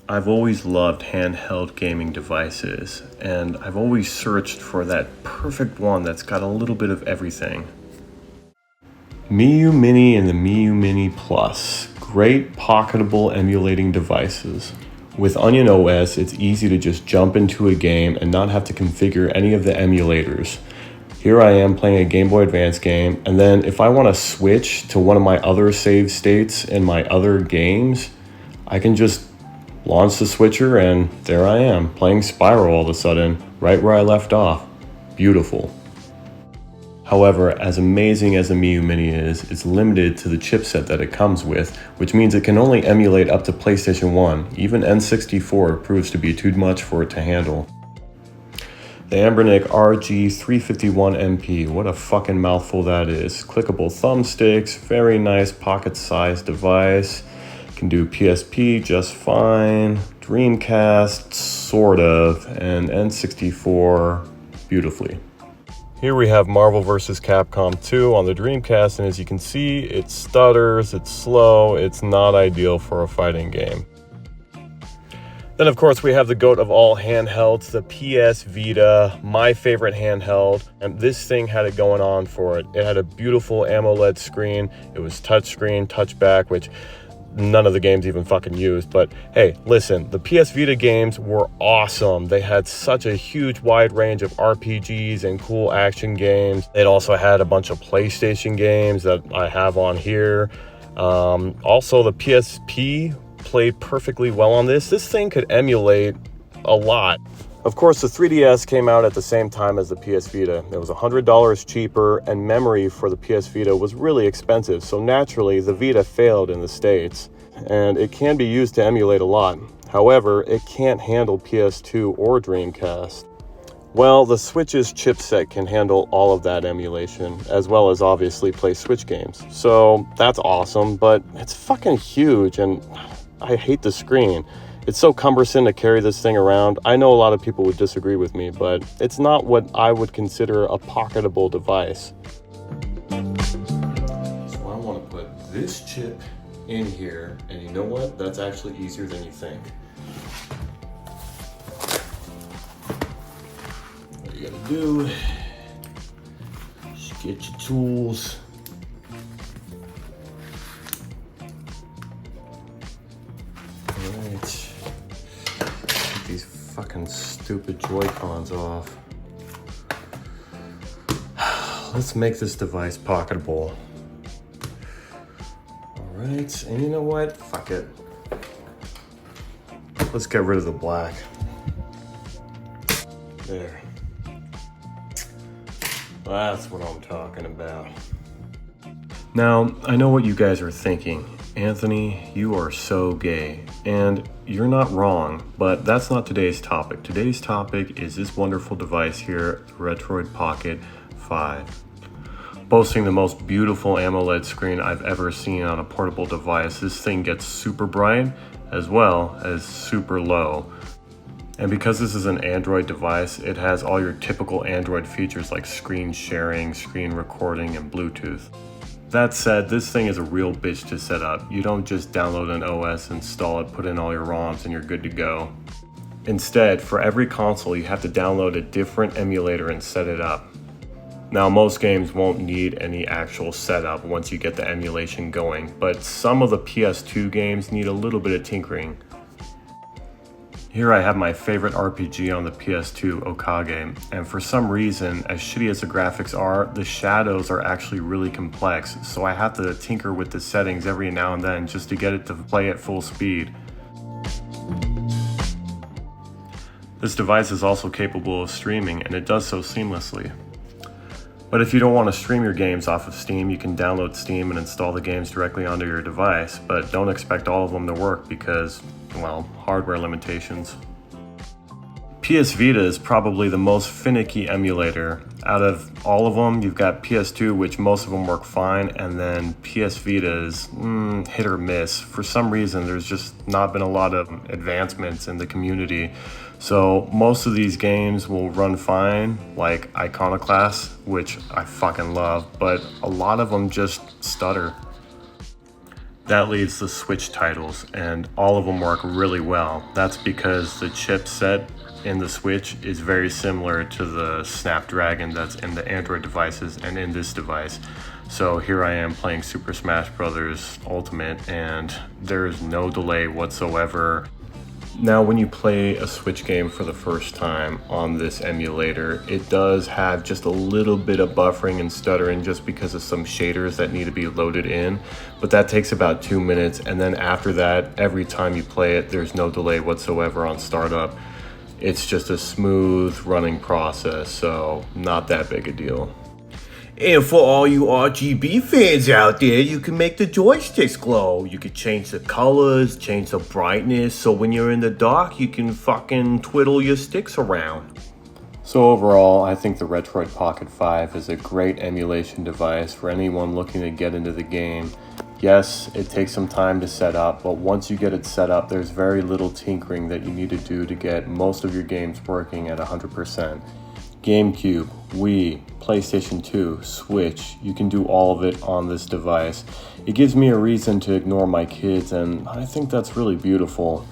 I've always loved handheld gaming devices, and I've always searched for that perfect one that's got a little bit of everything. Miu Mini and the Miu Mini Plus, great pocketable emulating devices. With Onion OS, it's easy to just jump into a game and not have to configure any of the emulators. Here I am playing a Game Boy Advance game, and then if I want to switch to one of my other save states in my other games, I can just launch the switcher and there I am, playing Spyro all of a sudden, right where I left off. Beautiful. However, as amazing as the Miu Mini is, it's limited to the chipset that it comes with, which means it can only emulate up to PlayStation 1. Even N64 proves to be too much for it to handle. The Anbernic RG351MP, what a fucking mouthful that is. Clickable thumbsticks, very nice pocket-sized device. Can do PSP just fine, Dreamcast, sort of, and N64 beautifully. Here we have Marvel vs. Capcom 2 on the Dreamcast, and as you can see, it stutters, it's slow, it's not ideal for a fighting game. Then of course we have the GOAT of all handhelds, the PS Vita, my favorite handheld, and this thing had it going on for it. It had a beautiful AMOLED screen, it was touchscreen, touchback, which none of the games even fucking used, but hey, listen, the PS Vita games were awesome. They had such a huge wide range of RPGs and cool action games. It also had a bunch of PlayStation games that I have on here. Also, the PSP played perfectly well on this. This thing could emulate a lot. Of course, the 3DS came out at the same time as the PS Vita. It was $100 cheaper, and memory for the PS Vita was really expensive, so naturally the Vita failed in the States, and it can be used to emulate a lot. However, it can't handle PS2 or Dreamcast. Well, the Switch's chipset can handle all of that emulation, as well as obviously play Switch games. So that's awesome, but it's fucking huge, and I hate the screen. It's so cumbersome to carry this thing around. I know a lot of people would disagree with me, but it's not what I would consider a pocketable device. So I want to put this chip in here, and you know what? That's actually easier than you think. What you gotta do, just get your tools. Alright. These fucking stupid Joy-Cons off. Let's make this device pocketable. Alright, and you know what? Fuck it. Let's get rid of the black. There. That's what I'm talking about. Now, I know what you guys are thinking. Anthony, you are so gay. And you're not wrong, but that's not today's topic. Today's topic is this wonderful device here, the Retroid Pocket 5. Boasting the most beautiful AMOLED screen I've ever seen on a portable device, this thing gets super bright as well as super low. And because this is an Android device, it has all your typical Android features like screen sharing, screen recording, and Bluetooth. That said, this thing is a real bitch to set up. You don't just download an OS, install it, put in all your ROMs, and you're good to go. Instead, for every console, you have to download a different emulator and set it up. Now, most games won't need any actual setup once you get the emulation going, but some of the PS2 games need a little bit of tinkering. Here I have my favorite RPG on the PS2, Okage, and for some reason, as shitty as the graphics are, the shadows are actually really complex, so I have to tinker with the settings every now and then just to get it to play at full speed. This device is also capable of streaming, and it does so seamlessly. But if you don't want to stream your games off of Steam, you can download Steam and install the games directly onto your device, but don't expect all of them to work because, well, hardware limitations. PS Vita is probably the most finicky emulator. Out of all of them, you've got PS2, which most of them work fine, and then PS Vita is hit or miss. For some reason, there's just not been a lot of advancements in the community. So most of these games will run fine, like Iconoclast, which I fucking love, but a lot of them just stutter. That leaves the Switch titles, and all of them work really well. That's because the chipset in the Switch is very similar to the Snapdragon that's in the Android devices and in this device. So here I am playing Super Smash Bros. Ultimate, and there's no delay whatsoever. Now, when you play a Switch game for the first time on this emulator, it does have just a little bit of buffering and stuttering just because of some shaders that need to be loaded in, but that takes about 2 minutes, and then after that, every time you play it, there's no delay whatsoever on startup. It's just a smooth running process, so not that big a deal. And for all you RGB fans out there, you can make the joysticks glow. You can change the colors, change the brightness, so when you're in the dark, you can fucking twiddle your sticks around. So overall, I think the Retroid Pocket 5 is a great emulation device for anyone looking to get into the game. Yes, it takes some time to set up, but once you get it set up, there's very little tinkering that you need to do to get most of your games working at 100%. GameCube, Wii, PlayStation 2, Switch, you can do all of it on this device. It gives me a reason to ignore my kids, and I think that's really beautiful.